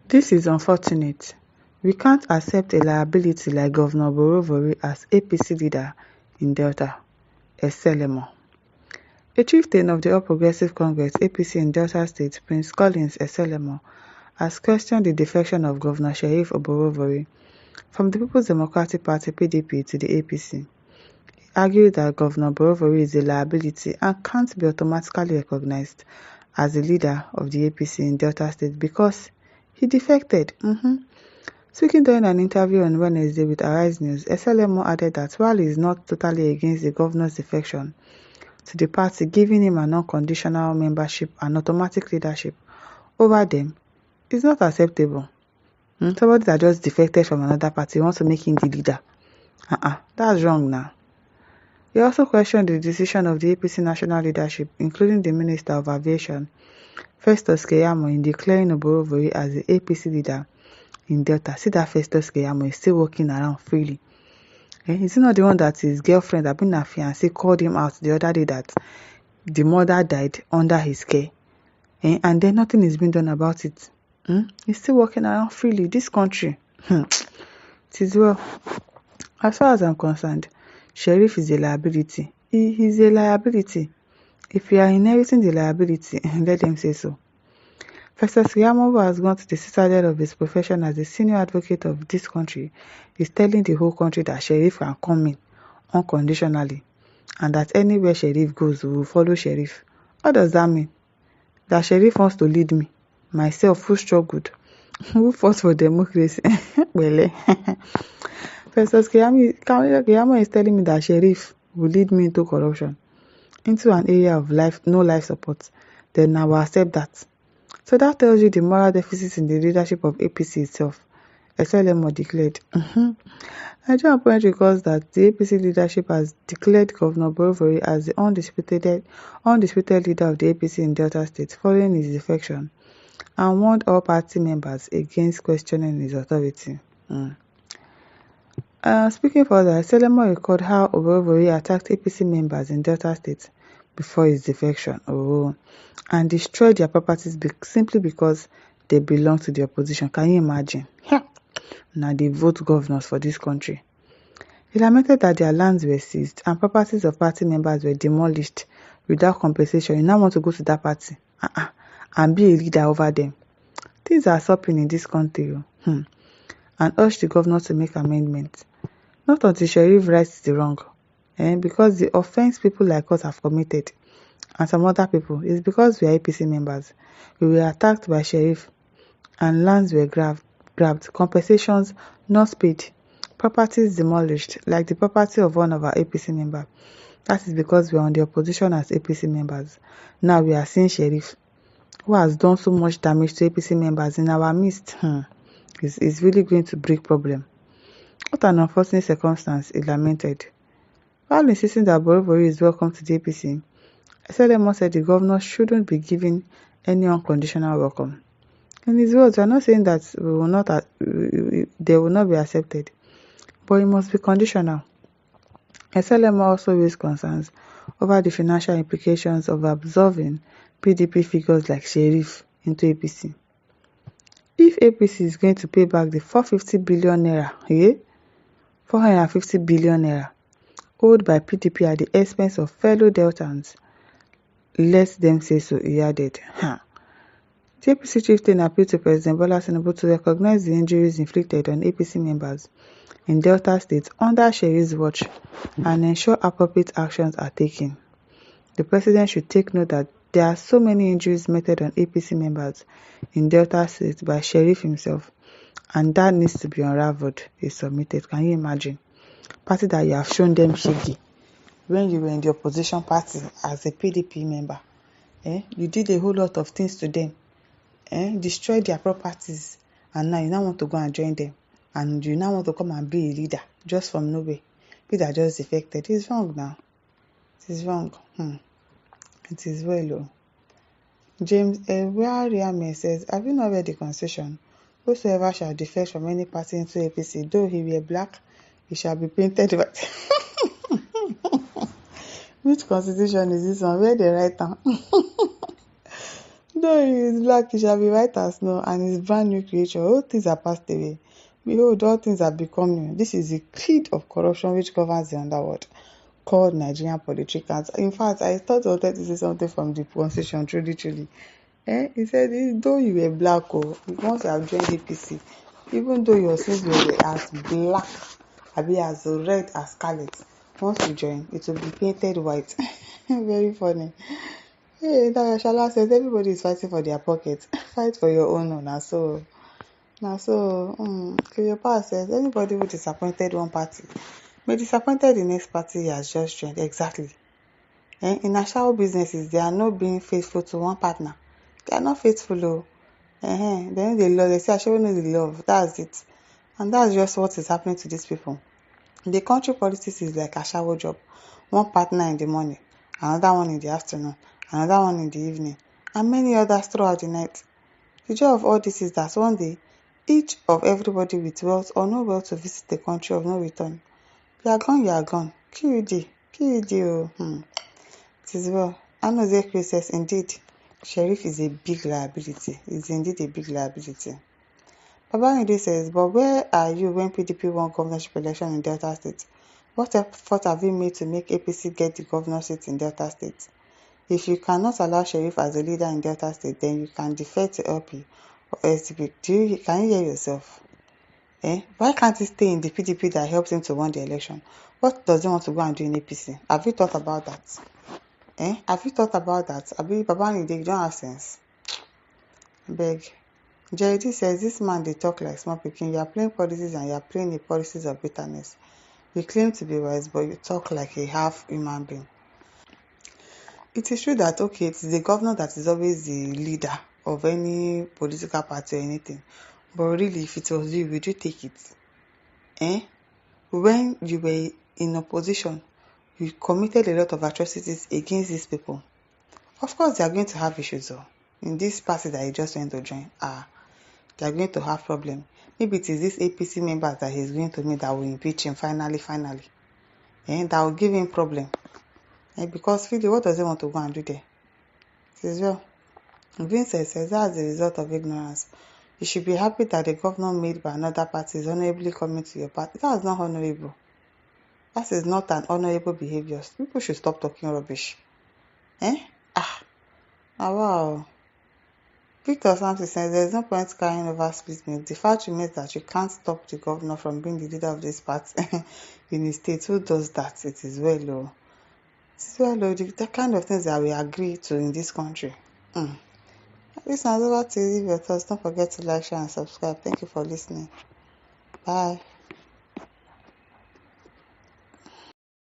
This is unfortunate. We can't accept a liability like Governor Borevori as APC leader in Delta, Eselemo. A chieftain of the All Progressive Congress APC in Delta State, Prince Collins Eselemo, has questioned the defection of Governor Sherriff Borevori from the People's Democratic Party (PDP) to the APC. He argued that Governor Borevori is a liability and can't be automatically recognized as the leader of the APC in Delta State because he defected. Speaking during an interview on Wednesday with Arise News, Eselemo added that while he is not totally against the governor's defection to the party, giving him an unconditional membership and automatic leadership over them is not acceptable. Somebody that just defected from another party wants to make him the leader. That's wrong now. He also questioned the decision of the APC national leadership, including the Minister of Aviation, Festus Keyamo, in declaring Borevori as the APC leader in Delta. See that Festus Keyamo is still walking around freely. Is he not the one that his girlfriend, Abina fiancé, called him out the other day that the mother died under his care? And then nothing is being done about it. He's still walking around freely. This country, it is well. As far as I'm concerned, Sherriff is a liability. He is a liability. If you are inheriting the liability, let them say so. Festus Keyamo, who has gone to the citadel of his profession as a senior advocate of this country, is telling the whole country that Sherriff can come in unconditionally and that anywhere Sherriff goes, we will follow Sherriff. What does that mean? That Sherriff wants to lead me, myself, who struggled, who fought for democracy. Festus Keyamo is telling me that Sherriff will lead me into corruption, into an area of no life support. Then I will accept that. So that tells you the moral deficit in the leadership of APC itself, Eselemo declared. Nigerian Point records that the APC leadership has declared Governor Borevori as the undisputed leader of the APC in Delta State following his defection and warned all party members against questioning his authority. Speaking further, Eselemo recalled how Borevori attacked APC members in Delta State before his defection and destroyed their properties simply because they belong to the opposition. Can you imagine? Now they vote governors for this country. He lamented that their lands were seized and properties of party members were demolished without compensation. You now want to go to that party and be a leader over them. Things are stopping in this country. And urged the governor to make amendments. Not until Sherriff rights the wrong. Because the offense people like us have committed and some other people is because we are APC members. We were attacked by Sherriff and lands were grabbed, compensations not paid, properties demolished, like the property of one of our APC members. That is because we are on the opposition as APC members. Now we are seeing Sherriff, who has done so much damage to APC members in our midst. Is really going to bring problem. What an unfortunate circumstance, he lamented. While insisting that Borevori is welcome to the APC, Eselemo said the governor shouldn't be given any unconditional welcome. In his words, we are not saying that they will not be accepted, but it must be conditional. Eselemo also raised concerns over the financial implications of absorbing PDP figures like Sherriff into APC. If APC is going to pay back the 450 billion naira, 450 billion naira owed by PDP at the expense of fellow Deltans, let them say so, he added. The APC chieftain appealed to President Bola Tinubu to recognize the injuries inflicted on APC members in Delta State under Sherriff's watch and ensure appropriate actions are taken. The president should take note that there are so many injuries meted on APC members in Delta State by Sherriff himself, and that needs to be unraveled, he submitted. Can you imagine? Party that you have shown them shaggy when you were in the opposition party as a PDP member. You did a whole lot of things to them, destroyed their properties, and now you now want to go and join them, and you now want to come and be a leader just from nowhere. People that just defected. It's wrong now. It is wrong. It is well. James Ewariame says, have you not read the constitution? Whosoever shall defect from any party into APC, though he wear black, he shall be painted white. Which constitution is this one? Where they write down? Though he is black, he shall be white as snow, and his brand new creature. All things are passed away. Behold, all things have become new. This is the creed of corruption which governs the underworld, called Nigerian politicians. In fact, I thought I wanted to say something from the constitution, truly. He said, though you were black, once you have joined APC, even though your sins were as black, be as red as scarlet, once you join, it will be painted white. Very funny. Hey, Shala says everybody is fighting for their pocket. Fight for your own. Now so. Cleopa says anybody who disappointed one party may disappointed the next party he has just joined. Exactly. In Ashawo businesses, they are not being faithful to one partner. They are not faithful. Then they love. They say Ashawo knows the love. That's it. And that's just what is happening to these people. The country politics is like Ashawo job. One partner in the morning, another one in the afternoon, another one in the evening, and many others throughout the night. The joy of all this is that one day, each of everybody with wealth or no wealth to visit the country of no return. You are gone. QED. It is well. Anoze Chris says, indeed, Sherriff is a big liability. It's indeed a big liability. Babangida says, but where are you when PDP won governorship election in Delta State? What effort have you made to make APC get the governor seat in Delta State? If you cannot allow Sherriff as a leader in Delta State, then you can defer to LP or SDP. Can you hear yourself? Why can't he stay in the PDP that helped him to win the election? What does he want to go and do in APC? Have you thought about that? Have you thought about that? Abi Babangida, you don't have sense. Beg. JD says, this man they talk like small pikin. You are playing policies and you are playing the policies of bitterness. You claim to be wise, but you talk like a half human being. It is true that, okay, it is the governor that is always the leader of any political party or anything. But really, if it was you, would you take it? When you were in opposition, you committed a lot of atrocities against these people. Of course, they are going to have issues. In this party that he just went to join, they are going to have problems. Maybe it is this APC members that he's going to meet that will impeach him finally. That will give him problem. Because really, what does he want to go and do there? It is well. Vincent says that's the result of ignorance. You should be happy that the governor made by another party is honorably coming to your party. That is not honorable. That is not an honorable behavior. People should stop talking rubbish. Wow. Victor Samson says there is no point carrying over split milk. The fact remains that you can't stop the governor from being the leader of this party in the state. Who does that? It is well low. The kind of things that we agree to in this country. This is over to leave your thoughts. Don't forget to like, share, and subscribe. Thank you for listening. Bye.